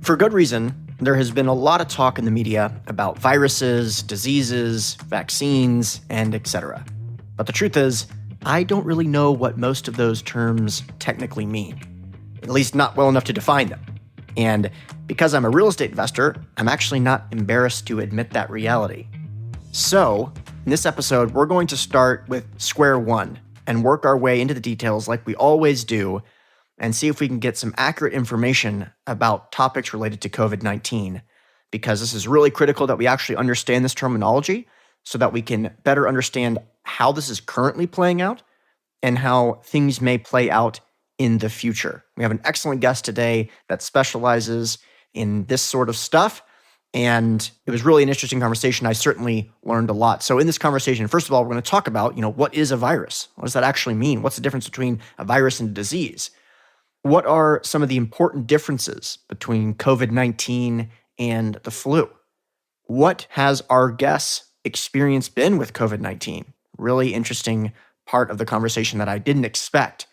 For good reason, there has been a lot of talk in the media about viruses, diseases, vaccines, and etc. But the truth is, I don't really know what most of those terms technically mean, at least not well enough to define them. And because I'm a real estate investor, I'm actually not embarrassed to admit that reality. So, in this episode, we're going to start with square one and work our way into the details like we always do and see if we can get some accurate information about topics related to COVID-19, because this is really critical that we actually understand this terminology so that we can better understand how this is currently playing out and how things may play out in the future. We have an excellent guest today that specializes in this sort of stuff, and it was really an interesting conversation. I certainly learned a lot. So in this conversation, first of all, we're going to talk about, what is a virus? What does that actually mean? What's the difference between a virus and a disease? What are some of the important differences between COVID-19 and the flu? What has our guests' experience been with COVID-19? Really interesting part of the conversation that I didn't expect.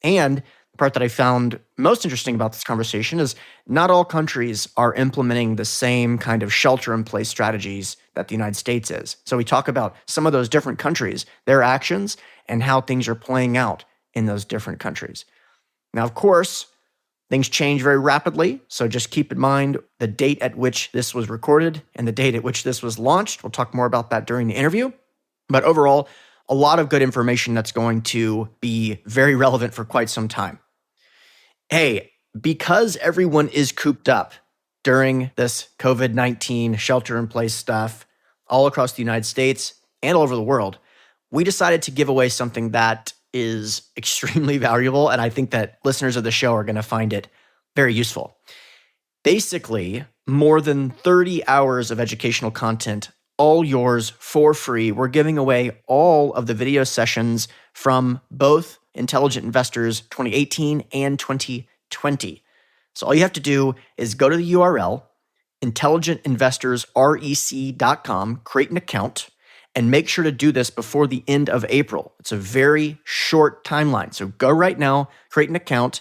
And the part that I found most interesting about this conversation is not all countries are implementing the same kind of shelter-in-place strategies that the United States is. So we talk about some of those different countries, their actions, and how things are playing out in those different countries. Now, of course, things change very rapidly, so just keep in mind the date at which this was recorded and the date at which this was launched. We'll talk more about that during the interview. But overall, a lot of good information that's going to be very relevant for quite some time. Hey, because everyone is cooped up during this COVID-19 shelter-in-place stuff all across the United States and all over the world, we decided to give away something that is extremely valuable, and I think that listeners of the show are going to find it very useful. Basically, more than 30 hours of educational content, all yours for free. We're giving away all of the video sessions from both Intelligent Investors 2018 and 2020. So all you have to do is go to the URL, intelligentinvestorsrec.com, create an account, and make sure to do this before the end of April. It's a very short timeline. So go right now, create an account,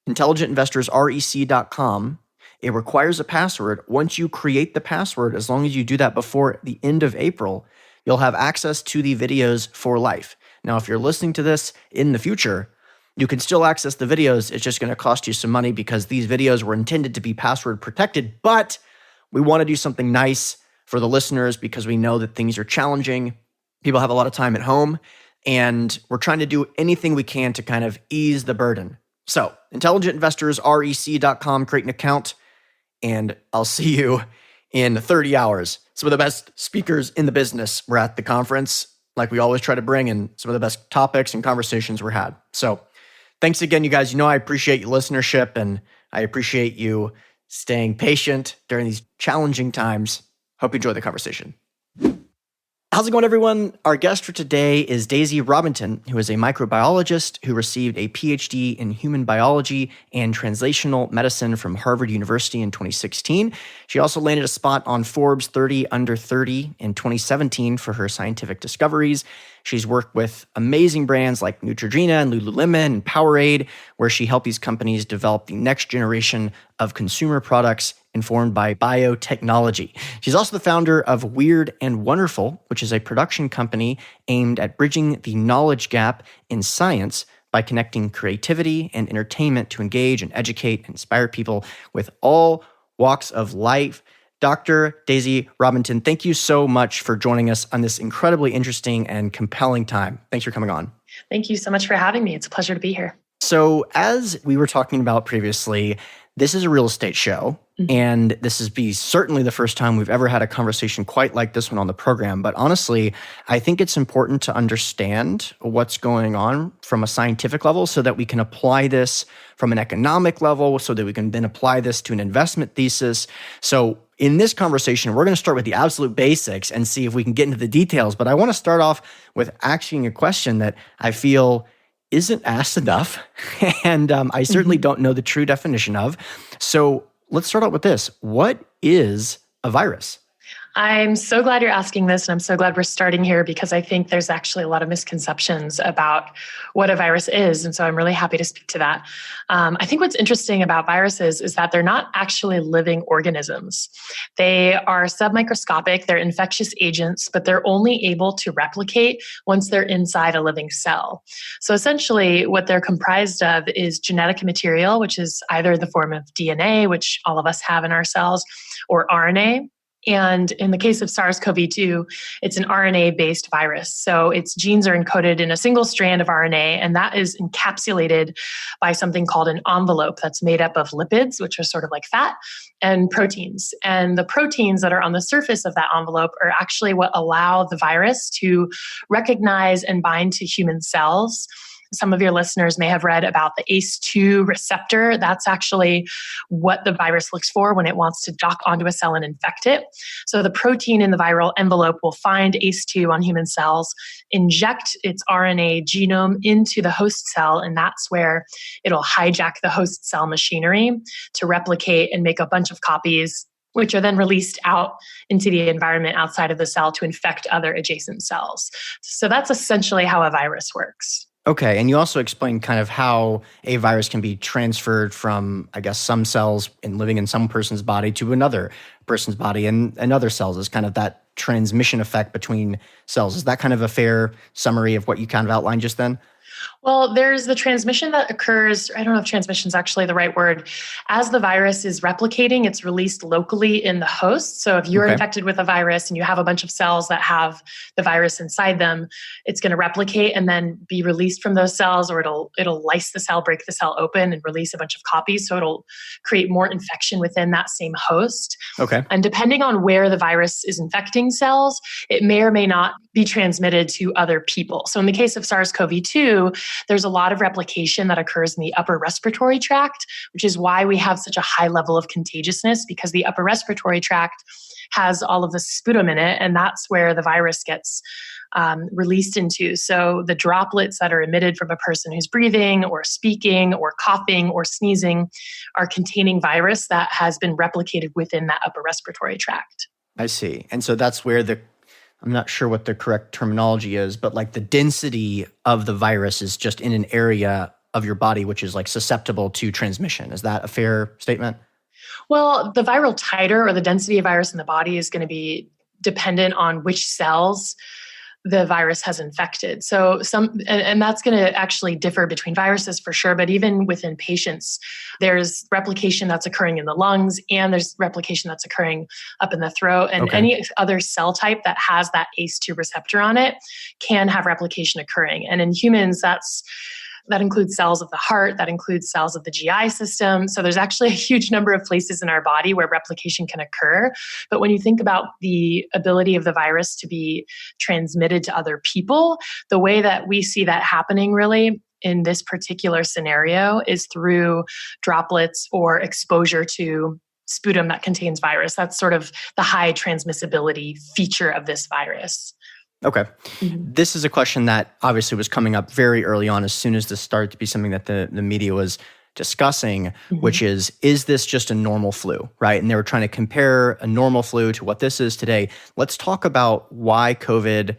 intelligentinvestorsrec.com. It requires a password. Once you create the password, as long as you do that before the end of April, you'll have access to the videos for life. Now, if you're listening to this in the future, you can still access the videos. It's just going to cost you some money because these videos were intended to be password protected, but we want to do something nice for the listeners because we know that things are challenging. People have a lot of time at home, and we're trying to do anything we can to kind of ease the burden. So, intelligentinvestorsrec.com, create an account, and I'll see you in 30 hours. Some of the best speakers in the business were at the conference, like we always try to bring, and some of the best topics and conversations were had. So, thanks again, you guys. I appreciate your listenership, and I appreciate you staying patient during these challenging times. Hope you enjoy the conversation. How's it going, everyone? Our guest for today is Daisy Robinton, who is a microbiologist who received a PhD in human biology and translational medicine from Harvard University in 2016. She also landed a spot on Forbes 30 Under 30 in 2017 for her scientific discoveries. She's worked with amazing brands like Neutrogena and Lululemon and Powerade, where she helped these companies develop the next generation of consumer products informed by biotechnology. She's also the founder of Weird and Wonderful, which is a production company aimed at bridging the knowledge gap in science by connecting creativity and entertainment to engage and educate and inspire people with all walks of life. Dr. Daisy Robinton, thank you so much for joining us on this incredibly interesting and compelling time. Thanks for coming on. Thank you so much for having me. It's a pleasure to be here. So as we were talking about previously, this is a real estate show, and this is certainly the first time we've ever had a conversation quite like this one on the program. But honestly, I think it's important to understand what's going on from a scientific level so that we can apply this from an economic level, so that we can then apply this to an investment thesis. So in this conversation, we're going to start with the absolute basics and see if we can get into the details. But I want to start off with asking a question that I feel isn't asked enough, and I certainly don't know the true definition of. So let's start out with this. What is a virus? I'm so glad you're asking this, and I'm so glad we're starting here because I think there's actually a lot of misconceptions about what a virus is. And so I'm really happy to speak to that. I think what's interesting about viruses is that they're not actually living organisms. They are submicroscopic, they're infectious agents, but they're only able to replicate once they're inside a living cell. So essentially, what they're comprised of is genetic material, which is either the form of DNA, which all of us have in our cells, or RNA. And in the case of SARS-CoV-2, it's an RNA-based virus. So its genes are encoded in a single strand of RNA, and that is encapsulated by something called an envelope that's made up of lipids, which are sort of like fat, and proteins. And the proteins that are on the surface of that envelope are actually what allow the virus to recognize and bind to human cells. Some of your listeners may have read about the ACE2 receptor. That's actually what the virus looks for when it wants to dock onto a cell and infect it. So the protein in the viral envelope will find ACE2 on human cells, inject its RNA genome into the host cell, and that's where it'll hijack the host cell machinery to replicate and make a bunch of copies, which are then released out into the environment outside of the cell to infect other adjacent cells. So that's essentially how a virus works. Okay, and you also explained kind of how a virus can be transferred from, I guess, some cells and living in some person's body to another person's body and other cells is kind of that transmission effect between cells. Is that kind of a fair summary of what you kind of outlined just then? Well, there's the transmission that occurs. I don't know if transmission is actually the right word. As the virus is replicating, it's released locally in the host. So if you're infected with a virus and you have a bunch of cells that have the virus inside them, it's going to replicate and then be released from those cells, or it'll lyse the cell, break the cell open, and release a bunch of copies. So it'll create more infection within that same host. Okay. And depending on where the virus is infecting cells, it may or may not be transmitted to other people. So in the case of SARS-CoV-2, there's a lot of replication that occurs in the upper respiratory tract, which is why we have such a high level of contagiousness, because the upper respiratory tract has all of the sputum in it, and that's where the virus gets released into. So the droplets that are emitted from a person who's breathing or speaking or coughing or sneezing are containing virus that has been replicated within that upper respiratory tract. I see. And so that's where I'm not sure what the correct terminology is, but like the density of the virus is just in an area of your body which is like susceptible to transmission. Is that a fair statement? Well, the viral titer, or the density of virus in the body, is going to be dependent on which cells the virus has infected. So and that's going to actually differ between viruses for sure, but even within patients, there's replication that's occurring in the lungs, and there's replication that's occurring up in the throat, and any other cell type that has that ACE2 receptor on it can have replication occurring. And in humans, that includes cells of the heart, that includes cells of the GI system. So there's actually a huge number of places in our body where replication can occur. But when you think about the ability of the virus to be transmitted to other people, the way that we see that happening really in this particular scenario is through droplets or exposure to sputum that contains virus. That's sort of the high transmissibility feature of this virus. Okay. Mm-hmm. This is a question that obviously was coming up very early on as soon as this started to be something that the media was discussing, which is this just a normal flu, right? And they were trying to compare a normal flu to what this is today. Let's talk about why COVID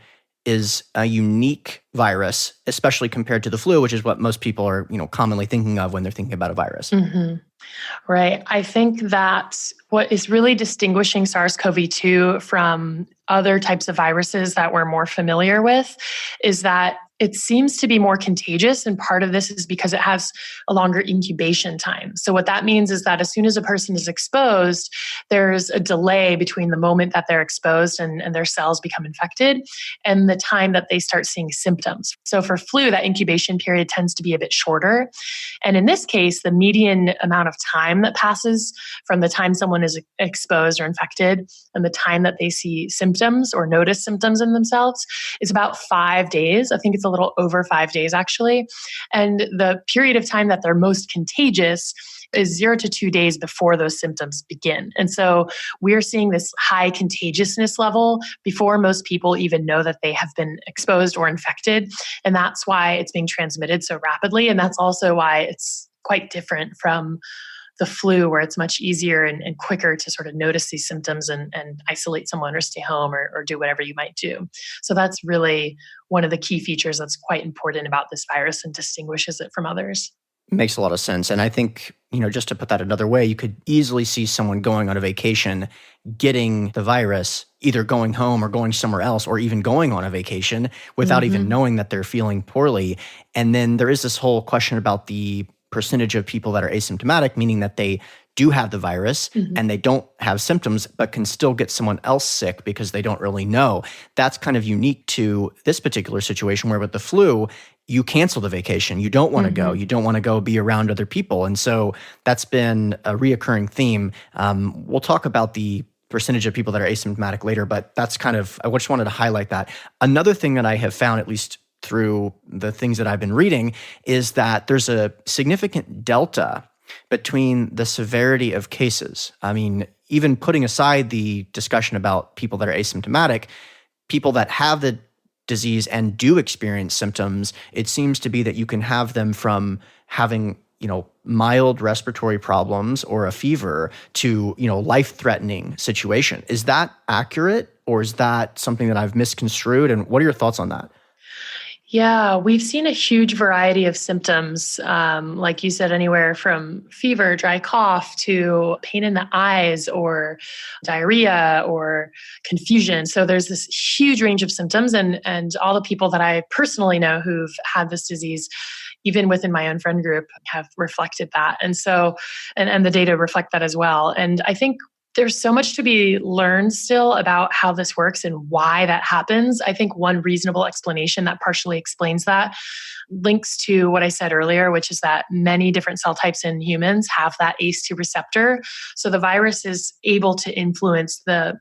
is a unique virus, especially compared to the flu, which is what most people are, commonly thinking of when they're thinking about a virus. Mm-hmm. Right. I think that what is really distinguishing SARS-CoV-2 from other types of viruses that we're more familiar with is that it seems to be more contagious, and part of this is because it has a longer incubation time. So what that means is that as soon as a person is exposed, there's a delay between the moment that they're exposed and their cells become infected and the time that they start seeing symptoms. So for flu, that incubation period tends to be a bit shorter. And in this case, the median amount of time that passes from the time someone is exposed or infected and the time that they see symptoms or notice symptoms in themselves is about 5 days. I think it's a little over 5 days, actually. And the period of time that they're most contagious is 0 to 2 days before those symptoms begin. And so we're seeing this high contagiousness level before most people even know that they have been exposed or infected. And that's why it's being transmitted so rapidly. And that's also why it's quite different from the flu, where it's much easier and quicker to sort of notice these symptoms and isolate someone or stay home or do whatever you might do. So that's really one of the key features that's quite important about this virus and distinguishes it from others. Makes a lot of sense. And I think, just to put that another way, you could easily see someone going on a vacation, getting the virus, either going home or going somewhere else, or even going on a vacation without even knowing that they're feeling poorly. And then there is this whole question about the percentage of people that are asymptomatic, meaning that they do have the virus and they don't have symptoms, but can still get someone else sick because they don't really know. That's kind of unique to this particular situation, where with the flu, you cancel the vacation. You don't want to go. You don't want to go be around other people. And so that's been a reoccurring theme. We'll talk about the percentage of people that are asymptomatic later, but that's kind of, I just wanted to highlight that. Another thing that I have found, at least through the things that I've been reading, is that there's a significant delta between the severity of cases. I mean, even putting aside the discussion about people that are asymptomatic, people that have the disease and do experience symptoms, it seems to be that you can have them from having, mild respiratory problems or a fever to, life-threatening situation. Is that accurate, or is that something that I've misconstrued? And what are your thoughts on that? Yeah, we've seen a huge variety of symptoms, like you said, anywhere from fever, dry cough, to pain in the eyes, or diarrhea, or confusion. So there's this huge range of symptoms, and all the people that I personally know who've had this disease, even within my own friend group, have reflected that. And so, and the data reflect that as well. And I think there's so much to be learned still about how this works and why that happens. I think one reasonable explanation that partially explains that links to what I said earlier, which is that many different cell types in humans have that ACE2 receptor. So the virus is able to influence the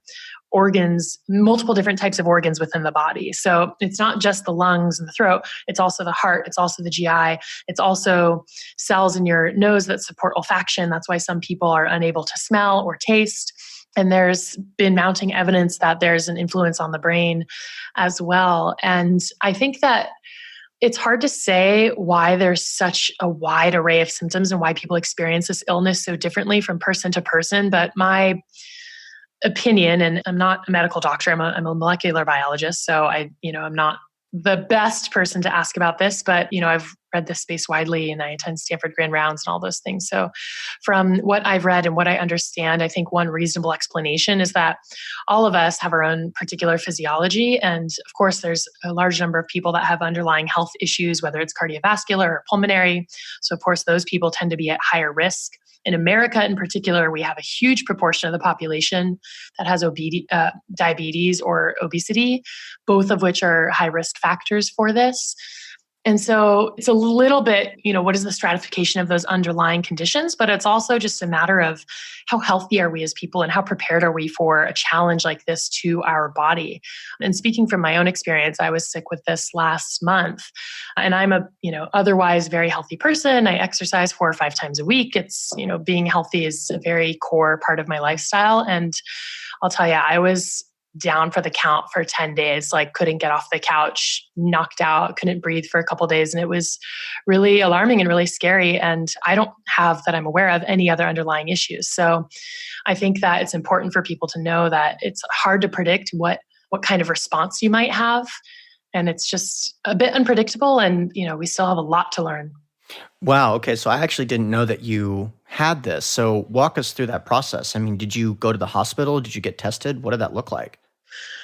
organs, multiple different types of organs within the body. So it's not just the lungs and the throat, it's also the heart, it's also the GI, it's also cells in your nose that support olfaction. That's why some people are unable to smell or taste. And there's been mounting evidence that there's an influence on the brain as well. And I think that it's hard to say why there's such a wide array of symptoms and why people experience this illness so differently from person to person. But my opinion, and I'm not a medical doctor, I'm a molecular biologist, so I'm not the best person to ask about this, but I've read this space widely and I attend Stanford Grand Rounds and all those things. So from what I've read and what I understand, I think one reasonable explanation is that all of us have our own particular physiology. And of course, there's a large number of people that have underlying health issues, whether it's cardiovascular or pulmonary. So of course, those people tend to be at higher risk. In America in particular, we have a huge proportion of the population that has diabetes or obesity, both of which are high risk factors for this. And so it's a little bit, what is the stratification of those underlying conditions? But it's also just a matter of how healthy are we as people and how prepared are we for a challenge like this to our body. And speaking from my own experience, I was sick with this last month, and I'm a, otherwise very healthy person. I exercise 4 or 5 times a week. It's, being healthy is a very core part of my lifestyle. And I'll tell you, I was down for the count for 10 days, couldn't get off the couch, knocked out, couldn't breathe for a couple of days. And it was really alarming and really scary. And I don't have, that I'm aware of, any other underlying issues. So I think that it's important for people to know that it's hard to predict what kind of response you might have. And it's just a bit unpredictable. And, we still have a lot to learn. Wow. Okay. So I actually didn't know that you had this. So walk us through that process. I mean, did you go to the hospital? Did you get tested? What did that look like?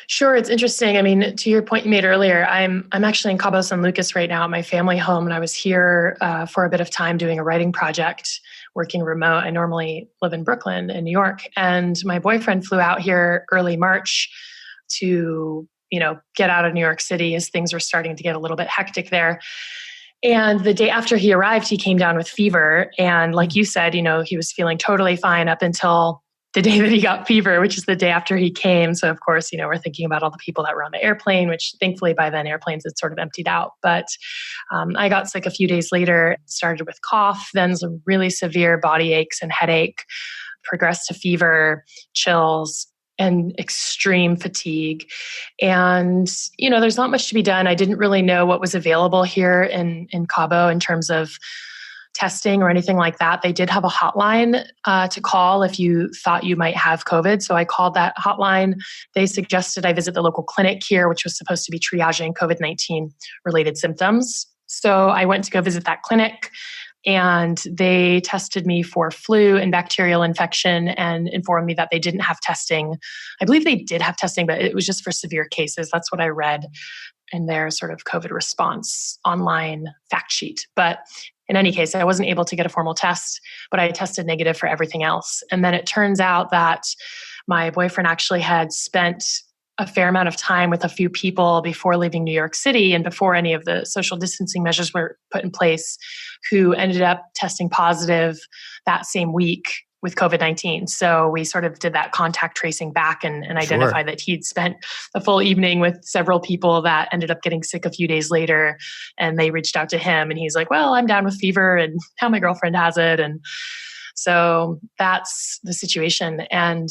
Sure. It's interesting. I mean, to your point you made earlier, I'm actually in Cabo San Lucas right now at my family home. And I was here for a bit of time doing a writing project, working remote. I normally live in Brooklyn in New York. And my boyfriend flew out here early March to, get out of New York City as things were starting to get a little bit hectic there. And the day after he arrived, he came down with fever. And like you said, he was feeling totally fine up until the day that he got fever, which is the day after he came. So of course, we're thinking about all the people that were on the airplane, which thankfully by then airplanes had sort of emptied out. But I got sick a few days later, started with cough, then some really severe body aches and headache, progressed to fever, chills, and extreme fatigue. And, there's not much to be done. I didn't really know what was available here in Cabo in terms of testing or anything like that, they did have a hotline to call if you thought you might have COVID. So I called that hotline. They suggested I visit the local clinic here, which was supposed to be triaging COVID-19 related symptoms. So I went to go visit that clinic, and they tested me for flu and bacterial infection and informed me that they didn't have testing. I believe they did have testing, but it was just for severe cases. That's what I read in their sort of COVID response online fact sheet. But in any case, I wasn't able to get a formal test, but I tested negative for everything else. And then it turns out that my boyfriend actually had spent a fair amount of time with a few people before leaving New York City and before any of the social distancing measures were put in place, who ended up testing positive that same week with COVID-19. So we sort of did that contact tracing back and identified that he'd spent a full evening with several people that ended up getting sick a few days later. And they reached out to him and he's like, well, I'm down with fever and now my girlfriend has it. And so that's the situation. And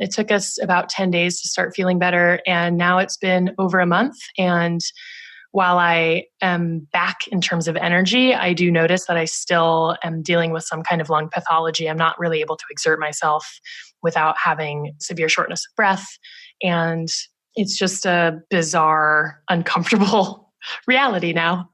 it took us about 10 days to start feeling better. And now it's been over a month. And while I am back in terms of energy, I do notice that I still am dealing with some kind of lung pathology. I'm not really able to exert myself without having severe shortness of breath. And it's just a bizarre, uncomfortable reality now.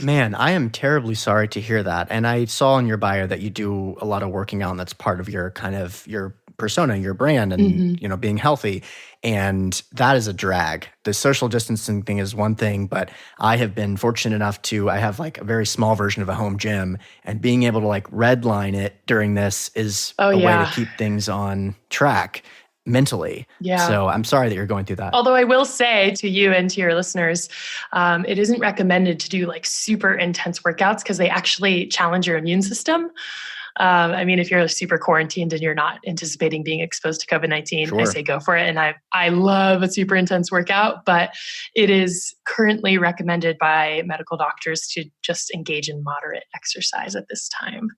Man, I am terribly sorry to hear that. And I saw in your bio that you do a lot of working out, and that's part of your kind of your persona, your brand, and being healthy. And that is a drag. The social distancing thing is one thing, but I have been fortunate enough I have like a very small version of a home gym, and being able to like redline it during this is a way to keep things on track mentally. Yeah. So I'm sorry that you're going through that. Although I will say to you and to your listeners, it isn't recommended to do like super intense workouts because they actually challenge your immune system. I mean, if you're super quarantined and you're not anticipating being exposed to COVID-19, I say go for it. And I love a super intense workout, but it is currently recommended by medical doctors to just engage in moderate exercise at this time.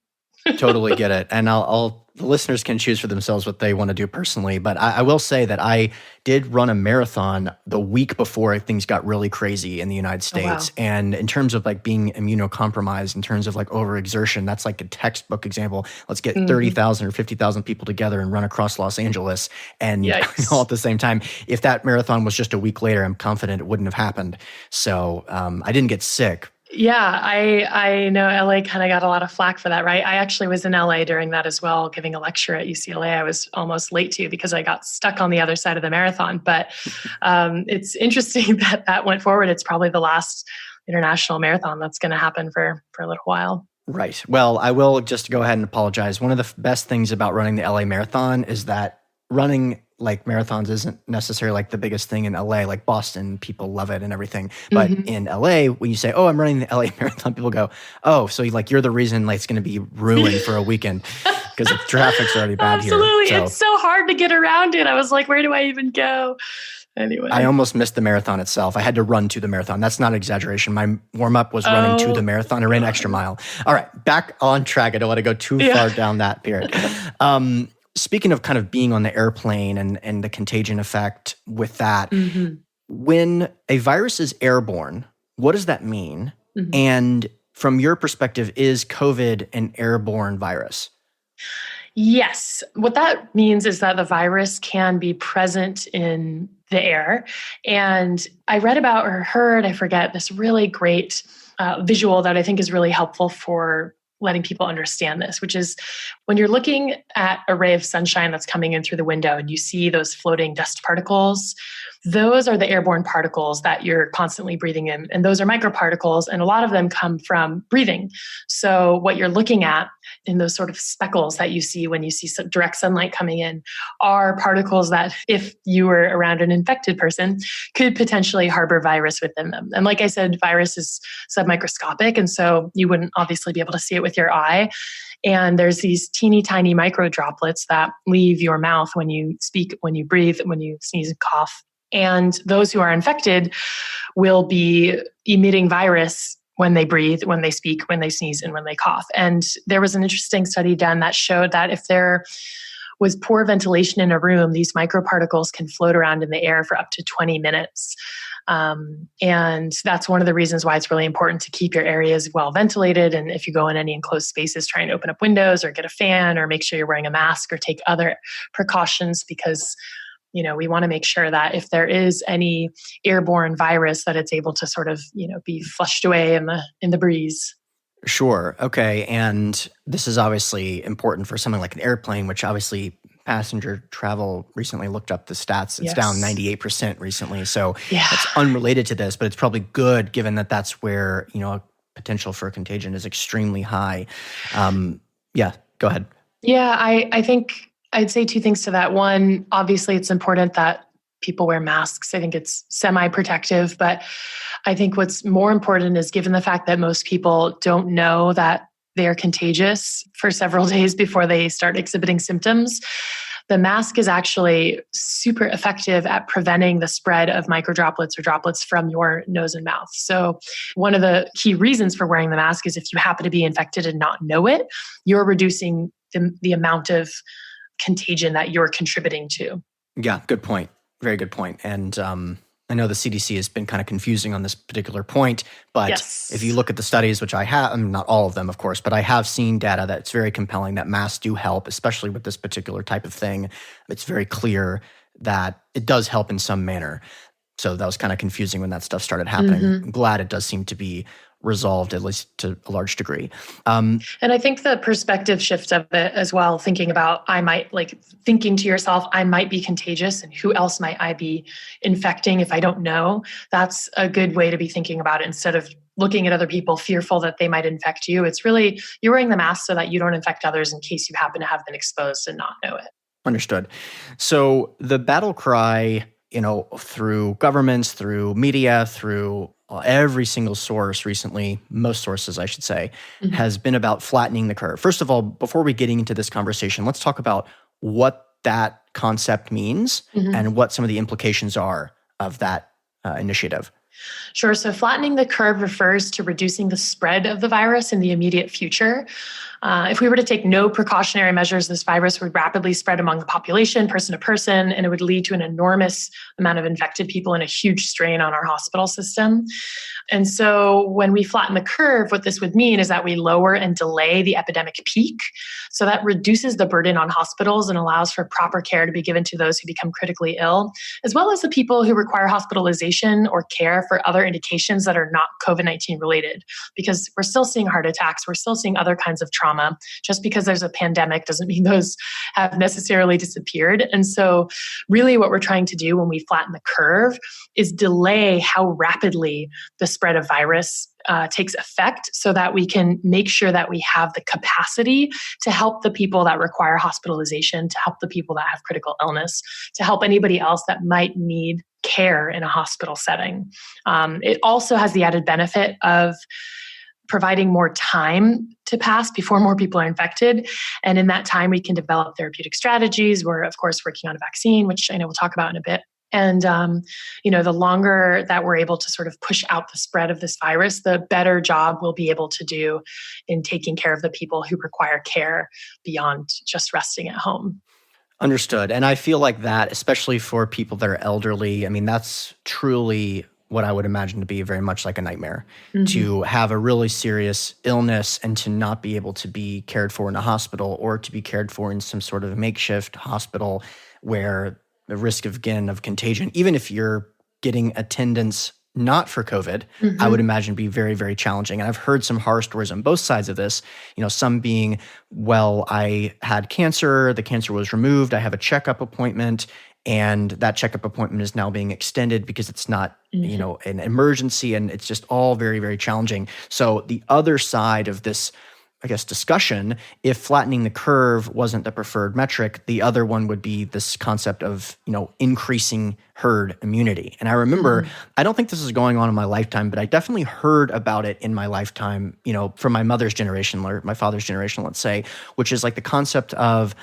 Totally get it. And the listeners can choose for themselves what they want to do personally. But I will say that I did run a marathon the week before things got really crazy in the United States. Oh, wow. And in terms of like being immunocompromised, in terms of like overexertion, that's like a textbook example. Let's get 30,000 or 50,000 people together and run across Los Angeles. And all at the same time, if that marathon was just a week later, I'm confident it wouldn't have happened. So I didn't get sick. Yeah, I know LA kind of got a lot of flack for that, right? I actually was in LA during that as well, giving a lecture at UCLA. I was almost late to because I got stuck on the other side of the marathon. But it's interesting that went forward. It's probably the last international marathon that's going to happen for a little while. Right. Well, I will just go ahead and apologize. One of the best things about running the LA Marathon is that running like marathons isn't necessarily like the biggest thing in LA. Like Boston, people love it and everything. But in LA, when you say, oh, I'm running the LA Marathon, people go, oh, so you're the reason like it's going to be ruined for a weekend because the traffic's already bad here. Absolutely. It's so hard to get around it. I was like, where do I even go? Anyway. I almost missed the marathon itself. I had to run to the marathon. That's not an exaggeration. My warm-up was running to the marathon. I ran an extra mile. All right, back on track. I don't want to go too far down that period. Speaking of kind of being on the airplane and the contagion effect with that, when a virus is airborne, what does that mean? And from your perspective, is COVID an airborne virus? Yes. What that means is that the virus can be present in the air. And I read about or heard, I forget, this really great visual that I think is really helpful for letting people understand this, which is when you're looking at a ray of sunshine that's coming in through the window and you see those floating dust particles, those are the airborne particles that you're constantly breathing in. And those are microparticles, and a lot of them come from breathing. So what you're looking at in those sort of speckles that you see when you see direct sunlight coming in are particles that, if you were around an infected person, could potentially harbor virus within them. And like I said, virus is submicroscopic, and so you wouldn't obviously be able to see it with your eye. And there's these teeny tiny micro droplets that leave your mouth when you speak, when you breathe, when you sneeze and cough. And those who are infected will be emitting virus when they breathe, when they speak, when they sneeze, and when they cough. And there was an interesting study done that showed that if there with poor ventilation in a room, these microparticles can float around in the air for up to 20 minutes. And that's one of the reasons why it's really important to keep your areas well ventilated. And if you go in any enclosed spaces, try and open up windows or get a fan or make sure you're wearing a mask or take other precautions, because we want to make sure that if there is any airborne virus, that it's able to sort of, be flushed away in the breeze. Sure. Okay. And this is obviously important for something like an airplane, which obviously passenger travel recently looked up the stats. It's down 98% recently. So it's unrelated to this, but it's probably good given that that's where, potential for contagion is extremely high. Go ahead. Yeah, I think I'd say two things to that. One, obviously it's important that people wear masks. I think it's semi-protective, but I think what's more important is, given the fact that most people don't know that they're contagious for several days before they start exhibiting symptoms, the mask is actually super effective at preventing the spread of microdroplets or droplets from your nose and mouth. So one of the key reasons for wearing the mask is if you happen to be infected and not know it, you're reducing the amount of contagion that you're contributing to. Yeah, good point. Very good point. And I know the CDC has been kind of confusing on this particular point, but if you look at the studies, which I have, not all of them, of course, but I have seen data that's very compelling that masks do help, especially with this particular type of thing. It's very clear that it does help in some manner. So that was kind of confusing when that stuff started happening. I'm glad it does seem to be resolved, at least to a large degree. And I think the perspective shift of it as well, thinking about, thinking to yourself, I might be contagious and who else might I be infecting if I don't know? That's a good way to be thinking about it, instead of looking at other people fearful that they might infect you. It's really, you're wearing the mask so that you don't infect others in case you happen to have been exposed and not know it. Understood. So the battle cry, through governments, through media, through every single source recently, most sources, I should say, has been about flattening the curve. First of all, before we get into this conversation, let's talk about what that concept means and what some of the implications are of that initiative. Sure. So flattening the curve refers to reducing the spread of the virus in the immediate future. If we were to take no precautionary measures, this virus would rapidly spread among the population, person to person, and it would lead to an enormous amount of infected people and a huge strain on our hospital system. And so when we flatten the curve, what this would mean is that we lower and delay the epidemic peak. So that reduces the burden on hospitals and allows for proper care to be given to those who become critically ill, as well as the people who require hospitalization or care for other indications that are not COVID-19 related. Because we're still seeing heart attacks, we're still seeing other kinds of trauma. Just because there's a pandemic doesn't mean those have necessarily disappeared. And so really what we're trying to do when we flatten the curve is delay how rapidly the spread of virus takes effect, so that we can make sure that we have the capacity to help the people that require hospitalization, to help the people that have critical illness, to help anybody else that might need care in a hospital setting. It also has the added benefit of providing more time to pass before more people are infected. And in that time, we can develop therapeutic strategies. We're, of course, working on a vaccine, which I know we'll talk about in a bit. And, the longer that we're able to sort of push out the spread of this virus, the better job we'll be able to do in taking care of the people who require care beyond just resting at home. Understood. And I feel like that, especially for people that are elderly, that's truly what I would imagine to be very much like a nightmare, to have a really serious illness and to not be able to be cared for in a hospital, or to be cared for in some sort of makeshift hospital where the risk of contagion, even if you're getting attendance not for COVID, I would imagine be very, very challenging. And I've heard some horror stories on both sides of this, some being, well, I had cancer, the cancer was removed, I have a checkup appointment, and that checkup appointment is now being extended because it's not, an emergency, and it's just all very, very challenging. So the other side of this, discussion, if flattening the curve wasn't the preferred metric, the other one would be this concept of, increasing herd immunity. And I remember, I don't think this is going on in my lifetime, but I definitely heard about it in my lifetime, from my mother's generation or my father's generation, let's say, which is like the concept of,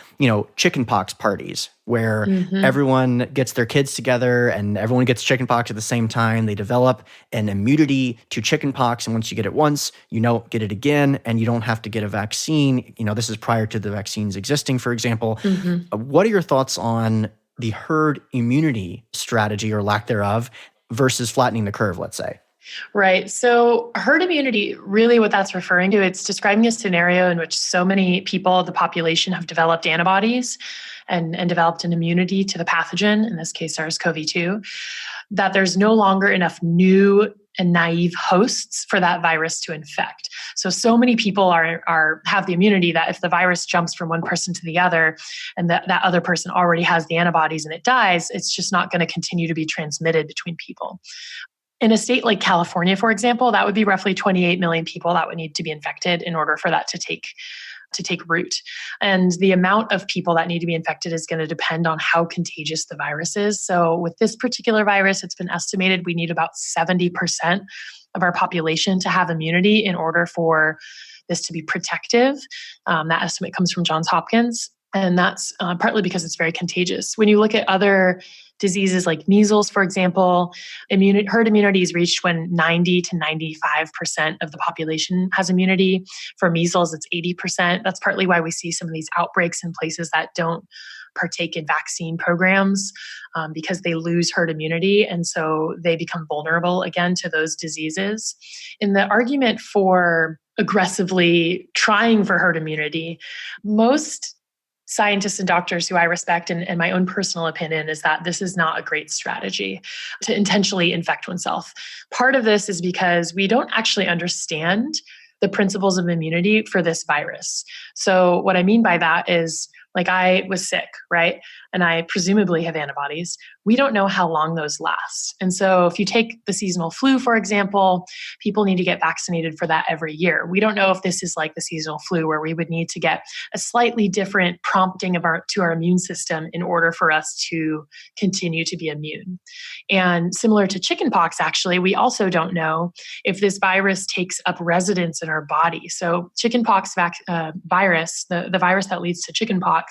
chickenpox parties, where everyone gets their kids together and everyone gets chickenpox at the same time. They develop an immunity to chickenpox. And once you get it once, you don't get it again, and you don't have to get a vaccine. This is prior to the vaccines existing, for example. What are your thoughts on the herd immunity strategy or lack thereof versus flattening the curve, let's say? Right. So herd immunity, really what that's referring to, it's describing a scenario in which so many people of the population have developed antibodies and developed an immunity to the pathogen, in this case, SARS-CoV-2, that there's no longer enough new and naive hosts for that virus to infect. So many people have the immunity that if the virus jumps from one person to the other and that other person already has the antibodies and it dies, it's just not going to continue to be transmitted between people. In a state like California, for example, that would be roughly 28 million people that would need to be infected in order for that to take root. And the amount of people that need to be infected is going to depend on how contagious the virus is. So with this particular virus, it's been estimated we need about 70% of our population to have immunity in order for this to be protective. That estimate comes from Johns Hopkins. And that's partly because it's very contagious. When you look at other diseases like measles, for example, herd immunity is reached when 90 to 95% of the population has immunity. For measles, it's 80%. That's partly why we see some of these outbreaks in places that don't partake in vaccine programs because they lose herd immunity. And so they become vulnerable again to those diseases. In the argument for aggressively trying for herd immunity, most scientists and doctors who I respect, and my own personal opinion is that this is not a great strategy to intentionally infect oneself. Part of this is because we don't actually understand the principles of immunity for this virus. So what I mean by that is, like, I was sick, right? And I presumably have antibodies. We don't know how long those last. And so if you take the seasonal flu, for example, people need to get vaccinated for that every year. We don't know if this is like the seasonal flu where we would need to get a slightly different prompting to our immune system in order for us to continue to be immune. And similar to chickenpox, actually, we also don't know if this virus takes up residence in our body. So chickenpox virus, the virus that leads to chickenpox,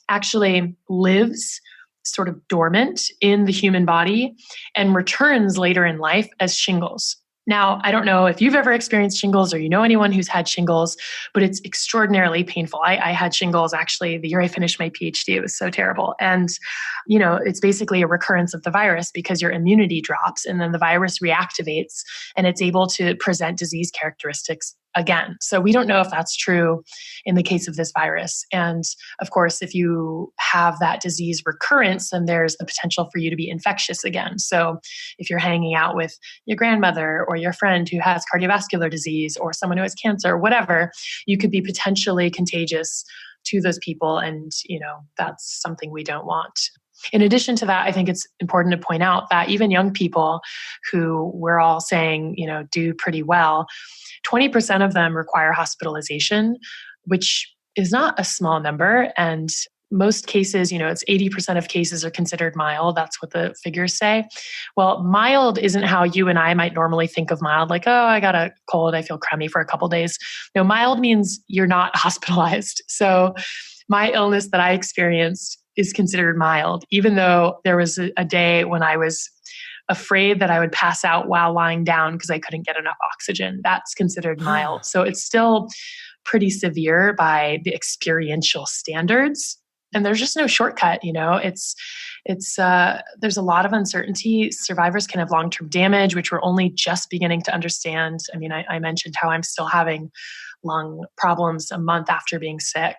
actually lives sort of dormant in the human body and returns later in life as shingles. Now, I don't know if you've ever experienced shingles or you know anyone who's had shingles, but it's extraordinarily painful. I had shingles actually the year I finished my PhD. It was so terrible. And, it's basically a recurrence of the virus because your immunity drops and then the virus reactivates and it's able to present disease characteristics again. So we don't know if that's true in the case of this virus. And of course, if you have that disease recurrence, then there's the potential for you to be infectious again. So if you're hanging out with your grandmother or your friend who has cardiovascular disease or someone who has cancer or whatever, you could be potentially contagious to those people. And, that's something we don't want. In addition to that, I think it's important to point out that even young people who we're all saying, do pretty well, 20% of them require hospitalization, which is not a small number. And most cases, it's 80% of cases are considered mild. That's what the figures say. Well, mild isn't how you and I might normally think of mild, like, oh, I got a cold, I feel crummy for a couple of days. No, mild means you're not hospitalized. So my illness that I experienced is considered mild, even though there was a day when I was afraid that I would pass out while lying down because I couldn't get enough oxygen. That's considered mild. So it's still pretty severe by the experiential standards. And there's just no shortcut, it's there's a lot of uncertainty. Survivors can have long-term damage, which we're only just beginning to understand. I mean, I mentioned how I'm still having lung problems a month after being sick.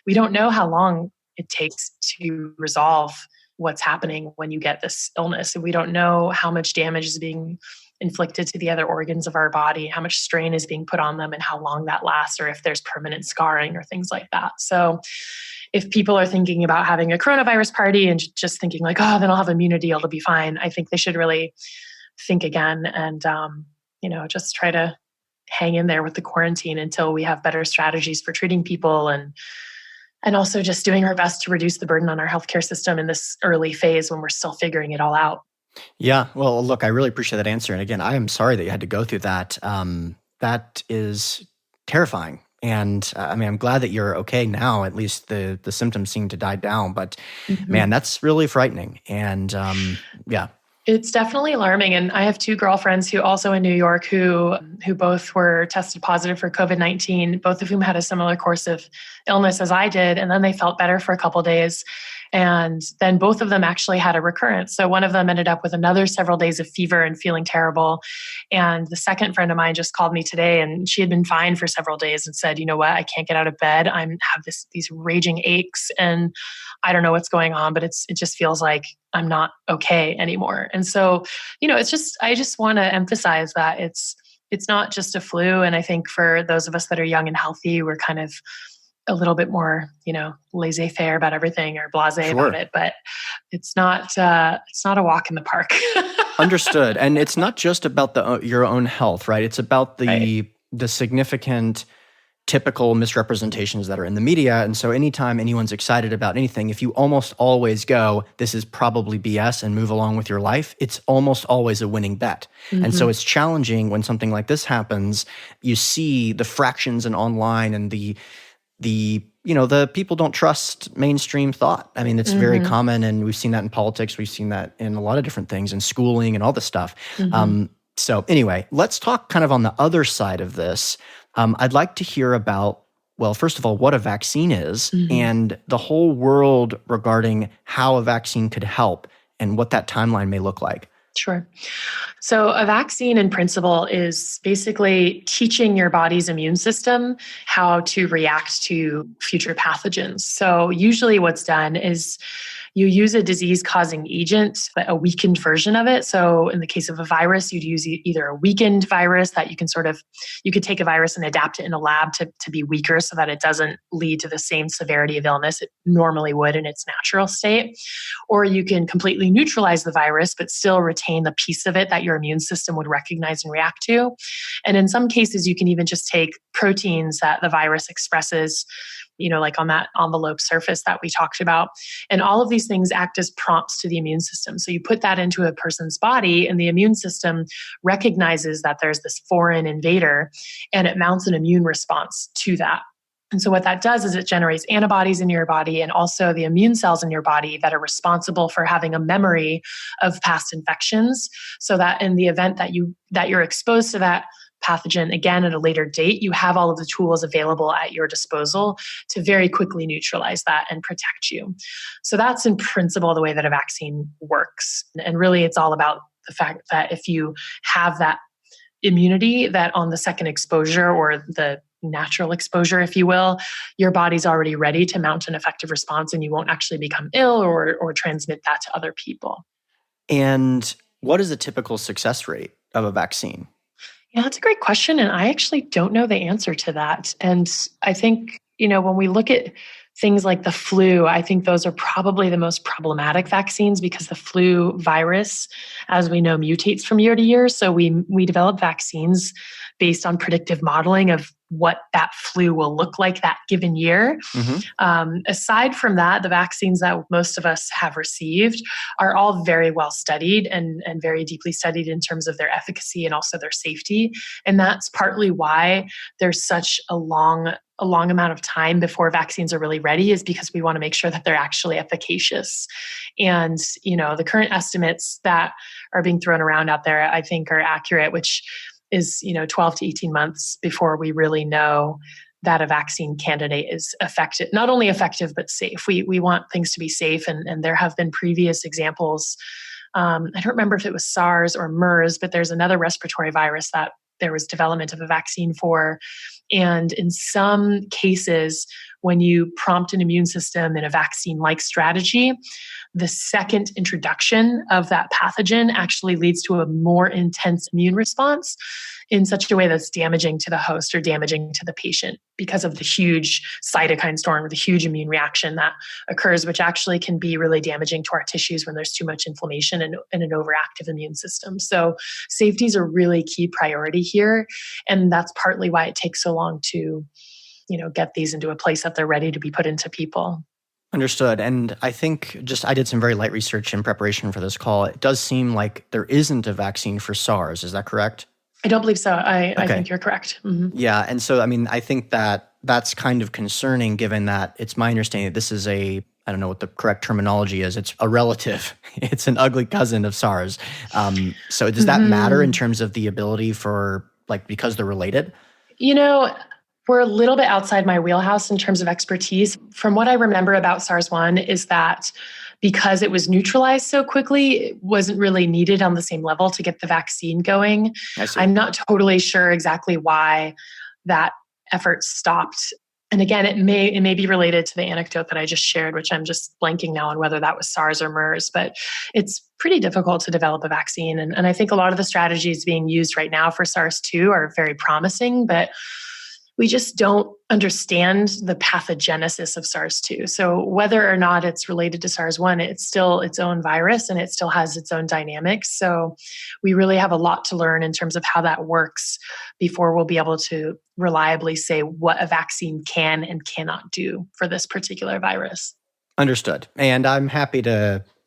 We don't know how long it takes to resolve what's happening when you get this illness. And we don't know how much damage is being inflicted to the other organs of our body, how much strain is being put on them and how long that lasts, or if there's permanent scarring or things like that. So if people are thinking about having a coronavirus party and just thinking like, oh, then I'll have immunity, it'll be fine, I think they should really think again and, just try to hang in there with the quarantine until we have better strategies for treating people and And also just doing our best to reduce the burden on our healthcare system in this early phase when we're still figuring it all out. Yeah. Well, look, I really appreciate that answer. And again, I am sorry that you had to go through that. That is terrifying. And I mean, I'm glad that you're okay now. At least the symptoms seem to die down. But man, that's really frightening. And yeah. It's definitely alarming. And I have two girlfriends who also in New York who both were tested positive for COVID-19, both of whom had a similar course of illness as I did. And then they felt better for a couple of days. And then both of them actually had a recurrence. So one of them ended up with another several days of fever and feeling terrible. And the second friend of mine just called me today, and she had been fine for several days and said, you know what, I can't get out of bed. I have these raging aches and I don't know what's going on, but it just feels like I'm not okay anymore. And so, I just want to emphasize that it's not just a flu. And I think for those of us that are young and healthy, we're kind of a little bit more, laissez-faire about everything or blasé about it, but it's not a walk in the park. Understood. And it's not just about your own health, right? It's about the significant typical misrepresentations that are in the media. And so anytime anyone's excited about anything, if you almost always go, this is probably BS and move along with your life, it's almost always a winning bet. And so it's challenging when something like this happens. You see the fractions and online and the people don't trust mainstream thought. I mean, it's very common, and we've seen that in politics. We've seen that in a lot of different things, in schooling and all this stuff. So anyway, let's talk kind of on the other side of this. I'd like to hear about, well, first of all, what a vaccine is and the whole world regarding how a vaccine could help and what that timeline may look like. Sure. So a vaccine in principle is basically teaching your body's immune system how to react to future pathogens. So usually what's done is you use a disease-causing agent, a weakened version of it. So in the case of a virus, you'd use either a weakened virus that you could take a virus and adapt it in a lab to be weaker so that it doesn't lead to the same severity of illness it normally would in its natural state. Or you can completely neutralize the virus, but still retain the piece of it that your immune system would recognize and react to. And in some cases, you can even just take proteins that the virus expresses, like on that envelope surface that we talked about. And all of these things act as prompts to the immune system. So you put that into a person's body and the immune system recognizes that there's this foreign invader and it mounts an immune response to that. And so what that does is it generates antibodies in your body and also the immune cells in your body that are responsible for having a memory of past infections, so that in the event that you're exposed to that pathogen again at a later date, you have all of the tools available at your disposal to very quickly neutralize that and protect you. So that's in principle the way that a vaccine works. And really it's all about the fact that if you have that immunity, that on the second exposure or the natural exposure, if you will, your body's already ready to mount an effective response and you won't actually become ill or transmit that to other people. And what is the typical success rate of a vaccine? Yeah, that's a great question. And I actually don't know the answer to that. And I think, when we look at things like the flu, I think those are probably the most problematic vaccines because the flu virus, as we know, mutates from year to year. So we develop vaccines based on predictive modeling of what that flu will look like that given year. Aside from that, the vaccines that most of us have received are all very well studied and very deeply studied in terms of their efficacy and also their safety. And that's partly why there's such a long amount of time before vaccines are really ready, is because we want to make sure that they're actually efficacious. And, the current estimates that are being thrown around out there, I think are accurate, which is, 12 to 18 months before we really know that a vaccine candidate is effective, not only effective, but safe. We want things to be safe. And there have been previous examples. I don't remember if it was SARS or MERS, but there's another respiratory virus that there was development of a vaccine for. And in some cases, when you prompt an immune system in a vaccine-like strategy, the second introduction of that pathogen actually leads to a more intense immune response in such a way that's damaging to the host or damaging to the patient because of the huge cytokine storm or the huge immune reaction that occurs, which actually can be really damaging to our tissues when there's too much inflammation and an overactive immune system. So safety is a really key priority here. And that's partly why it takes so long to get these into a place that they're ready to be put into people. Understood. And I think I did some very light research in preparation for this call. It does seem like there isn't a vaccine for SARS. Is that correct? I don't believe so. I think you're correct. Mm-hmm. Yeah. And so, I think that's kind of concerning given that it's my understanding that this is I don't know what the correct terminology is. It's a relative. It's an ugly cousin of SARS. So does that matter in terms of the ability for, because they're related? We're a little bit outside my wheelhouse in terms of expertise. From what I remember about SARS-1 is that because it was neutralized so quickly, it wasn't really needed on the same level to get the vaccine going. I'm not totally sure exactly why that effort stopped. And again, it may be related to the anecdote that I just shared, which I'm just blanking now on whether that was SARS or MERS, but it's pretty difficult to develop a vaccine. And I think a lot of the strategies being used right now for SARS-2 are very promising, but we just don't understand the pathogenesis of SARS-2. So whether or not it's related to SARS-1, it's still its own virus and it still has its own dynamics. So we really have a lot to learn in terms of how that works before we'll be able to reliably say what a vaccine can and cannot do for this particular virus. Understood. And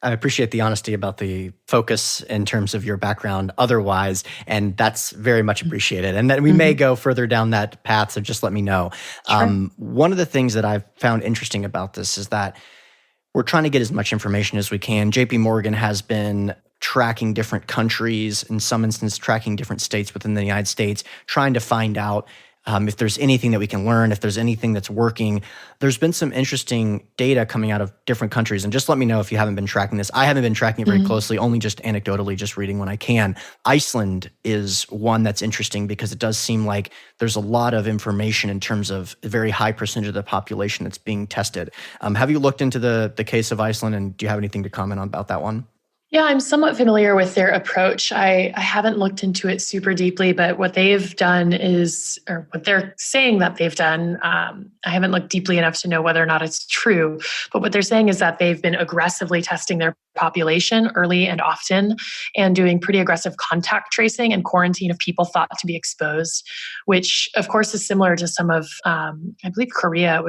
I appreciate the honesty about the focus in terms of your background otherwise, and that's very much appreciated. And then we may go further down that path, so just let me know. Sure. One of the things that I've found interesting about this is that we're trying to get as much information as we can. JP Morgan has been tracking different countries, in some instances tracking different states within the United States, trying to find out if there's anything that we can learn, if there's anything that's working. There's been some interesting data coming out of different countries. And just let me know if you haven't been tracking this. I haven't been tracking it very closely, only just anecdotally, just reading when I can. Iceland is one that's interesting because it does seem like there's a lot of information in terms of a very high percentage of the population that's being tested. Have you looked into the case of Iceland, and do you have anything to comment on about that one? Yeah, I'm somewhat familiar with their approach. I haven't looked into it super deeply, but what they've done or what they're saying that they've done, I haven't looked deeply enough to know whether or not it's true. But what they're saying is that they've been aggressively testing their population early and often and doing pretty aggressive contact tracing and quarantine of people thought to be exposed, which of course is similar to some of, I believe Korea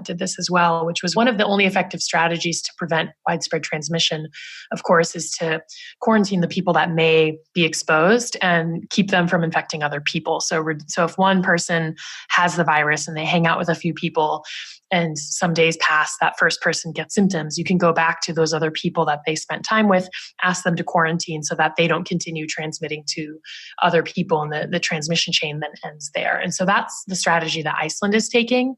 did this as well, which was one of the only effective strategies to prevent widespread transmission, of course, is to quarantine the people that may be exposed and keep them from infecting other people. So if one person has the virus and they hang out with a few people and some days pass, that first person gets symptoms, you can go back to those other people that they spent time with, ask them to quarantine so that they don't continue transmitting to other people, and the transmission chain then ends there. And so that's the strategy that Iceland is taking.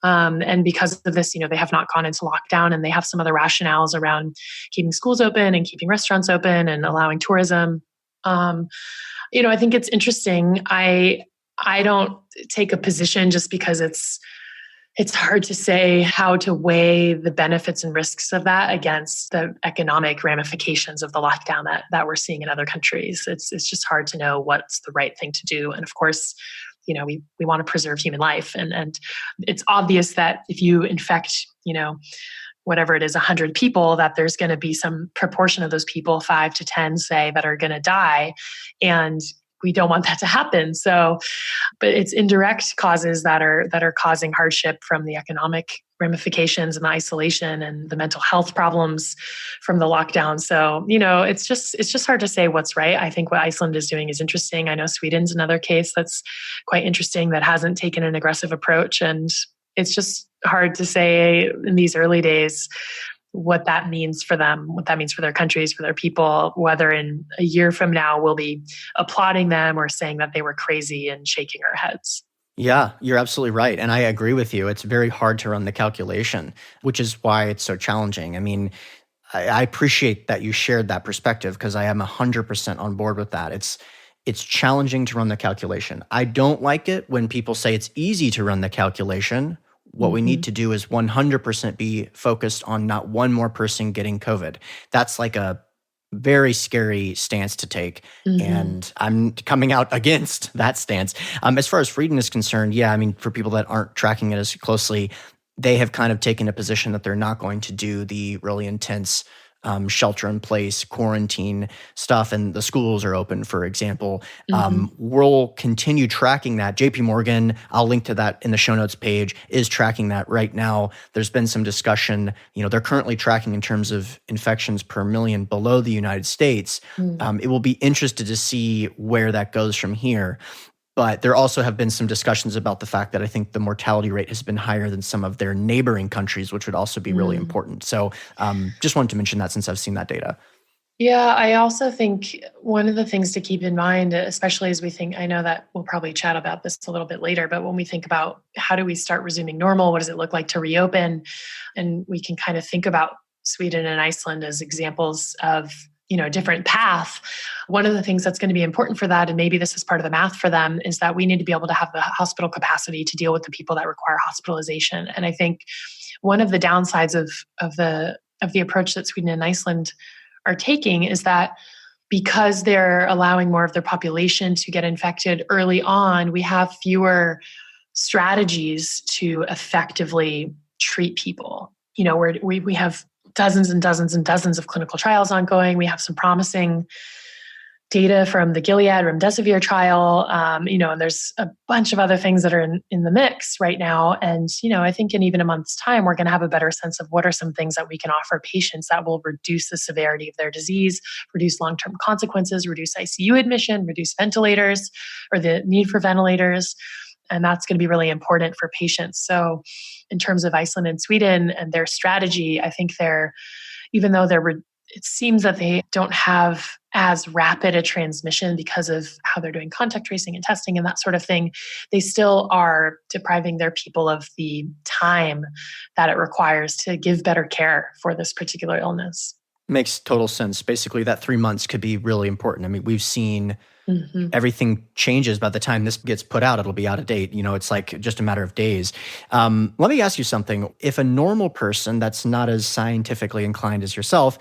And because of this, they have not gone into lockdown, and they have some other rationales around keeping schools open and keeping restaurants open and allowing tourism. I think it's interesting. I don't take a position just because it's hard to say how to weigh the benefits and risks of that against the economic ramifications of the lockdown that we're seeing in other countries. It's just hard to know what's the right thing to do. And of course, we want to preserve human life. And it's obvious that if you infect, whatever it is, 100 people, that there's going to be some proportion of those people, 5 to 10, say, that are going to die. And we don't want that to happen. So, but it's indirect causes that are causing hardship from the economic ramifications and the isolation and the mental health problems from the lockdown. So, it's just hard to say what's right. I think what Iceland is doing is interesting. I know Sweden's another case that's quite interesting that hasn't taken an aggressive approach. And it's just hard to say in these early days what that means for them, what that means for their countries, for their people, whether in a year from now we'll be applauding them or saying that they were crazy and shaking our heads. Yeah, you're absolutely right. And I agree with you. It's very hard to run the calculation, which is why it's so challenging. I mean, I appreciate that you shared that perspective because I am 100% on board with that. It's challenging to run the calculation. I don't like it when people say it's easy to run the calculation. What we need to do is 100% be focused on not one more person getting COVID. That's like a very scary stance to take. And I'm coming out against that stance. As far as Frieden is concerned, yeah, I mean, for people that aren't tracking it as closely, they have kind of taken a position that they're not going to do the really intense shelter in place, quarantine stuff, and the schools are open, for example. Mm-hmm. We'll continue tracking that. JP Morgan, I'll link to that in the show notes page, is tracking that right now. There's been some discussion, they're currently tracking in terms of infections per million below the United States. It will be interested to see where that goes from here. But there also have been some discussions about the fact that I think the mortality rate has been higher than some of their neighboring countries, which would also be really important. So just wanted to mention that since I've seen that data. Yeah, I also think one of the things to keep in mind, especially as we think, I know that we'll probably chat about this a little bit later, but when we think about how do we start resuming normal, what does it look like to reopen? And we can kind of think about Sweden and Iceland as examples of a different path. One of the things that's going to be important for that, and maybe this is part of the math for them, is that we need to be able to have the hospital capacity to deal with the people that require hospitalization. And I think one of the downsides of the approach that Sweden and Iceland are taking is that because they're allowing more of their population to get infected early on, we have fewer strategies to effectively treat people. We have dozens and dozens and dozens of clinical trials ongoing. We have some promising data from the Gilead remdesivir trial, and there's a bunch of other things that are in the mix right now. And, I think in even a month's time, we're going to have a better sense of what are some things that we can offer patients that will reduce the severity of their disease, reduce long-term consequences, reduce ICU admission, reduce ventilators or the need for ventilators. And that's going to be really important for patients. So in terms of Iceland and Sweden and their strategy, I think it seems that they don't have as rapid a transmission because of how they're doing contact tracing and testing and that sort of thing. They still are depriving their people of the time that it requires to give better care for this particular illness. Makes total sense. Basically, that 3 months could be really important. I mean, we've seen everything changes by the time this gets put out. It'll be out of date. It's like just a matter of days. Let me ask you something. If a normal person that's not as scientifically inclined as yourself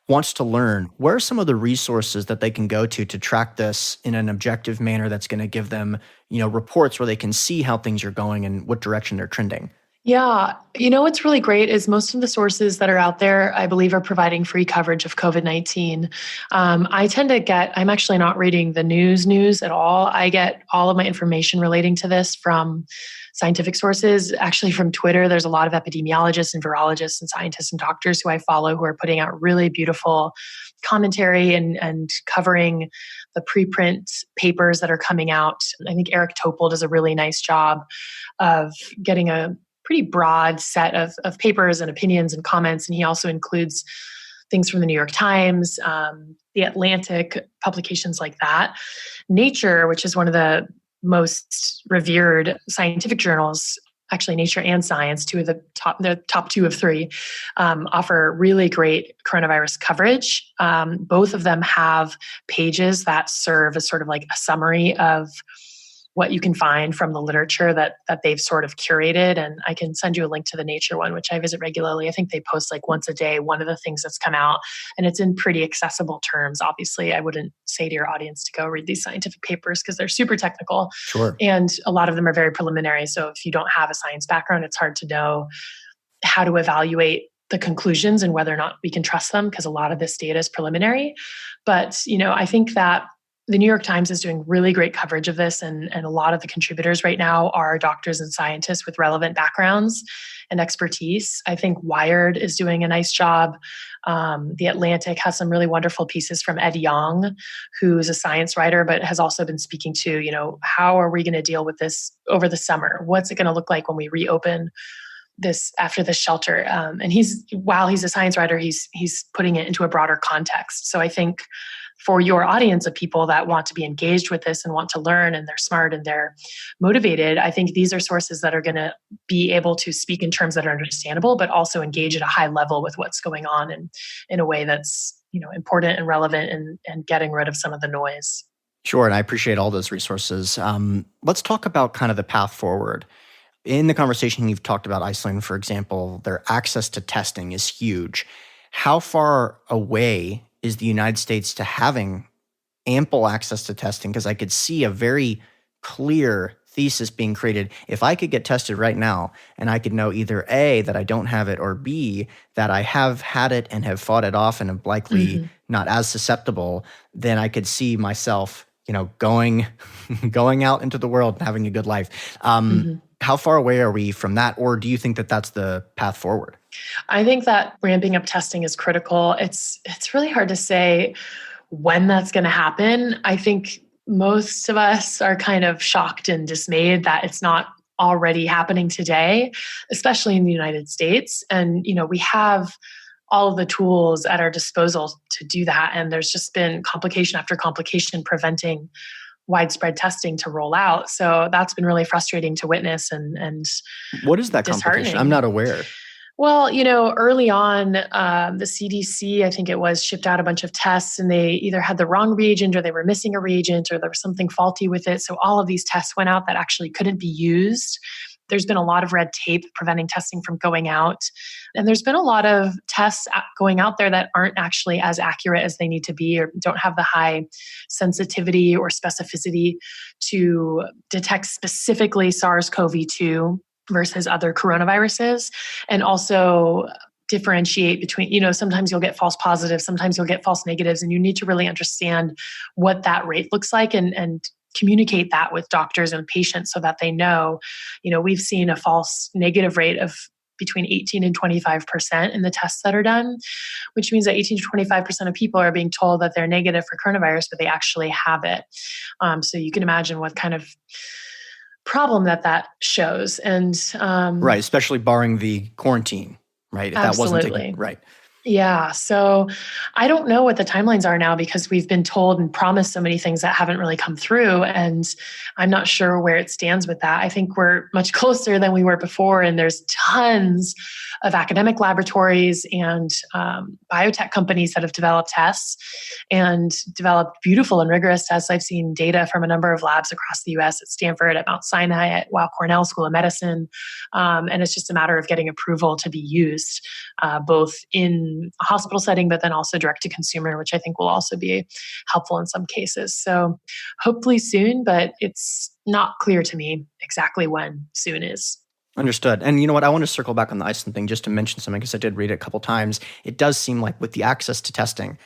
wants to learn, where are some of the resources that they can go to track this in an objective manner that's going to give them, reports where they can see how things are going and what direction they're trending? Yeah. What's really great is most of the sources that are out there, I believe, are providing free coverage of COVID-19. I'm actually not reading the news at all. I get all of my information relating to this from scientific sources, actually from Twitter. There's a lot of epidemiologists and virologists and scientists and doctors who I follow who are putting out really beautiful commentary and covering the preprint papers that are coming out. I think Eric Topol does a really nice job of getting a pretty broad set of papers and opinions and comments. And he also includes things from the New York Times, the Atlantic, publications like that. Nature, which is one of the most revered scientific journals, actually Nature and Science, the top two of three, offer really great coronavirus coverage. Both of them have pages that serve as sort of like a summary of what you can find from the literature that they've sort of curated. And I can send you a link to the Nature one, which I visit regularly. I think they post like once a day, one of the things that's come out, and it's in pretty accessible terms. Obviously, I wouldn't say to your audience to go read these scientific papers because they're super technical. Sure. And a lot of them are very preliminary. So if you don't have a science background, it's hard to know how to evaluate the conclusions and whether or not we can trust them because a lot of this data is preliminary. But, I think that the New York Times is doing really great coverage of this, and a lot of the contributors right now are doctors and scientists with relevant backgrounds and expertise. I think Wired is doing a nice job. The Atlantic has some really wonderful pieces from Ed Yong, who's a science writer, but has also been speaking to, how are we going to deal with this over the summer? What's it going to look like when we reopen this after the shelter? And while he's a science writer, he's putting it into a broader context. So I think for your audience of people that want to be engaged with this and want to learn and they're smart and they're motivated, I think these are sources that are going to be able to speak in terms that are understandable, but also engage at a high level with what's going on and in a way that's, important and relevant and getting rid of some of the noise. Sure. And I appreciate all those resources. Let's talk about kind of the path forward. In the conversation, you've talked about Iceland, for example, their access to testing is huge. How far away is the United States to having ample access to testing? Because I could see a very clear thesis being created. If I could get tested right now and I could know either A, that I don't have it, or B, that I have had it and have fought it off and am likely not as susceptible, then I could see myself, going out into the world and having a good life. How far away are we from that? Or do you think that that's the path forward? I think that ramping up testing is critical. It's really hard to say when that's going to happen. I think most of us are kind of shocked and dismayed that it's not already happening today, especially in the United States. And, we have all of the tools at our disposal to do that. And there's just been complication after complication preventing widespread testing to roll out. So that's been really frustrating to witness and what is that complication? I'm not aware. Well, early on, the CDC, I think it was, shipped out a bunch of tests and they either had the wrong reagent or they were missing a reagent or there was something faulty with it. So all of these tests went out that actually couldn't be used. There's been a lot of red tape preventing testing from going out. And there's been a lot of tests going out there that aren't actually as accurate as they need to be or don't have the high sensitivity or specificity to detect specifically SARS-CoV-2 versus other coronaviruses, and also differentiate between, sometimes you'll get false positives, sometimes you'll get false negatives, and you need to really understand what that rate looks like and communicate that with doctors and patients so that they know, we've seen a false negative rate of between 18 and 25% in the tests that are done, which means that 18 to 25% of people are being told that they're negative for coronavirus, but they actually have it. So you can imagine what kind of problem that shows. And right, especially barring the quarantine, right? If absolutely. That wasn't taken, right. Yeah. So I don't know what the timelines are now because we've been told and promised so many things that haven't really come through. And I'm not sure where it stands with that. I think we're much closer than we were before. And there's tons of academic laboratories and biotech companies that have developed tests and developed beautiful and rigorous tests. I've seen data from a number of labs across the US at Stanford, at Mount Sinai, at Weill Cornell School of Medicine. And it's just a matter of getting approval to be used both in a hospital setting, but then also direct to consumer, which I think will also be helpful in some cases. So hopefully soon, but it's not clear to me exactly when soon is. Understood. And you know what? I want to circle back on the Iceland thing just to mention something because I did read it a couple times. It does seem like with the access to testing,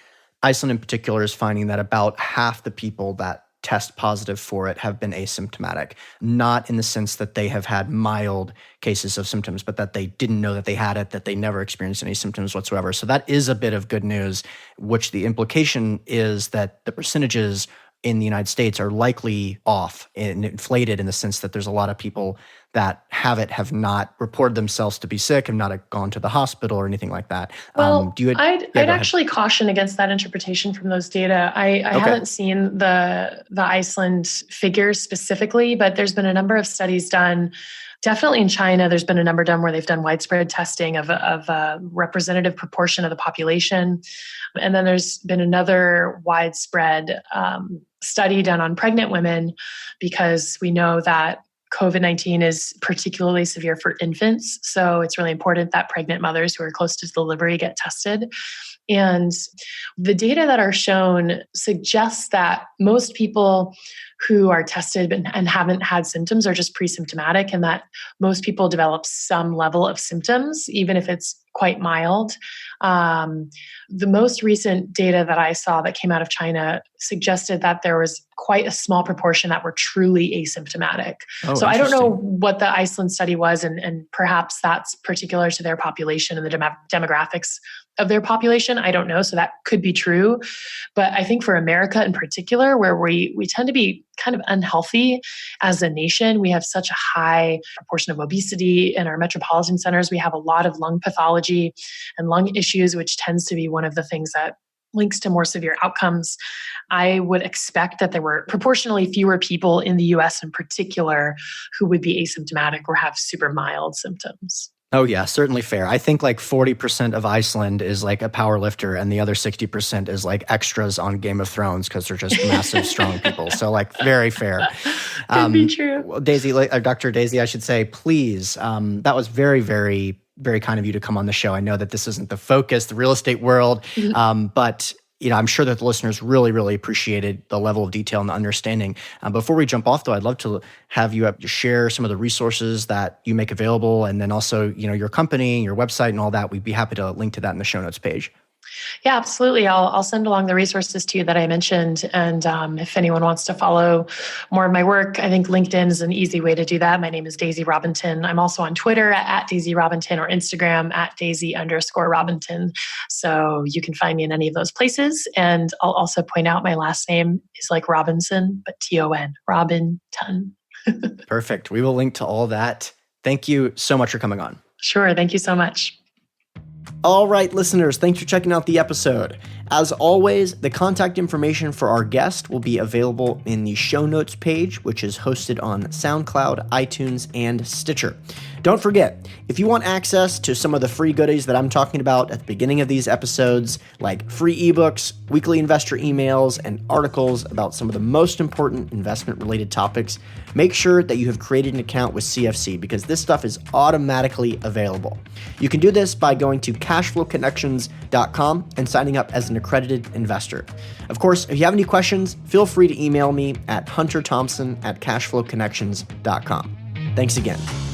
Iceland in particular is finding that about half the people that test positive for it have been asymptomatic, not in the sense that they have had mild cases of symptoms, but that they didn't know that they had it, that they never experienced any symptoms whatsoever. So that is a bit of good news, which the implication is that the percentages in the United States are likely off and inflated in the sense that there's a lot of people that have not reported themselves to be sick, have not gone to the hospital or anything like that. Well, I'd actually caution against that interpretation from those data. I haven't seen the Iceland figures specifically, but there's been a number of studies done. Definitely in China, there's been a number done where they've done widespread testing of a representative proportion of the population. And then there's been another widespread study done on pregnant women because we know that COVID-19 is particularly severe for infants. So it's really important that pregnant mothers who are close to delivery get tested. And the data that are shown suggests that most people who are tested and haven't had symptoms are just pre-symptomatic, and that most people develop some level of symptoms, even if it's quite mild. The most recent data that I saw that came out of China suggested that there was quite a small proportion that were truly asymptomatic. So I don't know what the Iceland study was, and perhaps that's particular to their population and the demographics of their population. I don't know. So that could be true. But I think for America in particular, where we tend to be kind of unhealthy as a nation, we have such a high proportion of obesity in our metropolitan centers. We have a lot of lung pathology and lung issues, which tends to be one of the things that links to more severe outcomes. I would expect that there were proportionally fewer people in the US in particular who would be asymptomatic or have super mild symptoms. Oh yeah, certainly fair. I think like 40% of Iceland is like a power lifter and the other 60% is like extras on Game of Thrones because they're just massive, strong people. So like very fair. Could be true. Daisy, Dr. Daisy, I should say, please. That was very, very, very kind of you to come on the show. I know that this isn't the focus, the real estate world, but I'm sure that the listeners really, really appreciated the level of detail and the understanding. Before we jump off, though, I'd love to have you share some of the resources that you make available, and then also, your company, your website, and all that. We'd be happy to link to that in the show notes page. Yeah, absolutely. I'll send along the resources to you that I mentioned. And if anyone wants to follow more of my work, I think LinkedIn is an easy way to do that. My name is Daisy Robinton. I'm also on Twitter at Daisy Robinton or Instagram at Daisy_Robinton. So you can find me in any of those places. And I'll also point out my last name is like Robinson, but T-O-N, Robinton. Perfect. We will link to all that. Thank you so much for coming on. Sure. Thank you so much. All right, listeners, thanks for checking out the episode. As always, the contact information for our guest will be available in the show notes page, which is hosted on SoundCloud, iTunes, and Stitcher. Don't forget, if you want access to some of the free goodies that I'm talking about at the beginning of these episodes, like free ebooks, weekly investor emails, and articles about some of the most important investment-related topics, make sure that you have created an account with CFC because this stuff is automatically available. You can do this by going to cashflowconnections.com and signing up as an accredited investor. Of course, if you have any questions, feel free to email me at hunterthompson@cashflowconnections.com. Thanks again.